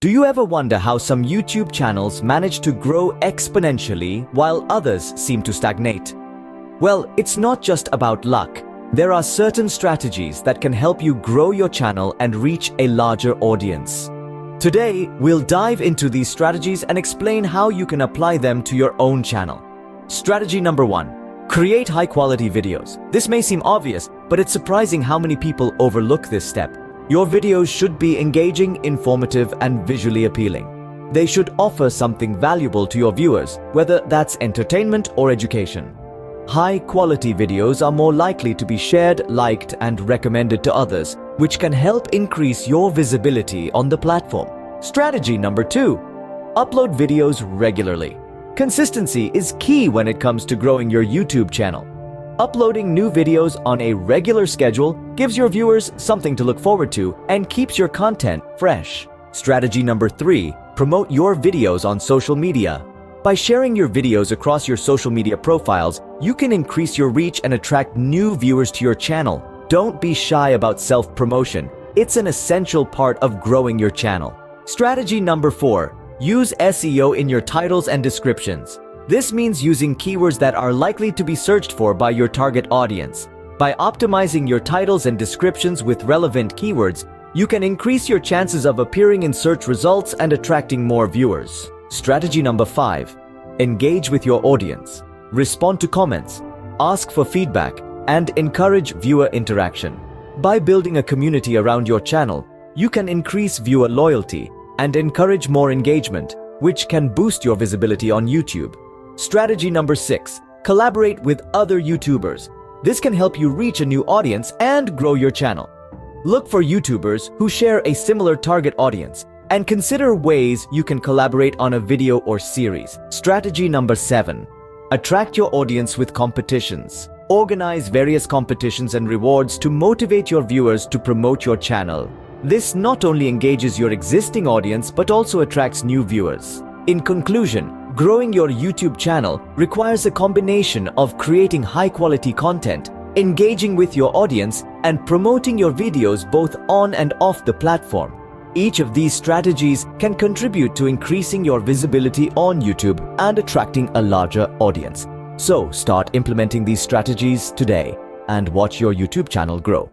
Do you ever wonder how some YouTube channels manage to grow exponentially while others seem to stagnate? Well, it's not just about luck. There are certain strategies that can help you grow your channel and reach a larger audience. Today, we'll dive into these strategies and explain how you can apply them to your own channel. Strategy number 1. Create high-quality videos. This may seem obvious, but it's surprising how many people overlook this step. Your videos should be engaging, informative, and visually appealing. They should offer something valuable to your viewers, whether that's entertainment or education. High-quality videos are more likely to be shared, liked, and recommended to others, which can help increase your visibility on the platform. Strategy number 2. Upload videos regularly. Consistency is key when it comes to growing your YouTube channel. Uploading new videos on a regular schedule gives your viewers something to look forward to and keeps your content fresh. Strategy number 3. Promote your videos on social media. By sharing your videos across your social media profiles, you can increase your reach and attract new viewers to your channel. Don't be shy about self-promotion. It's an essential part of growing your channel. Strategy number 4. Use SEO in your titles and descriptions. This means using keywords that are likely to be searched for by your target audience. By optimizing your titles and descriptions with relevant keywords, you can increase your chances of appearing in search results and attracting more viewers. Strategy number 5. Engage with your audience. Respond to comments, ask for feedback, and encourage viewer interaction. By building a community around your channel, you can increase viewer loyalty and encourage more engagement, which can boost your visibility on YouTube. Strategy number 6. Collaborate with other YouTubers. This can help you reach a new audience and grow your channel. Look for YouTubers who share a similar target audience and consider ways you can collaborate on a video or series. Strategy number 7. Attract your audience with competitions. Organize various competitions and rewards to motivate your viewers to promote your channel. This not only engages your existing audience but also attracts new viewers. In conclusion, growing your YouTube channel requires a combination of creating high-quality content, engaging with your audience, and promoting your videos both on and off the platform. Each of these strategies can contribute to increasing your visibility on YouTube and attracting a larger audience. So, start implementing these strategies today and watch your YouTube channel grow.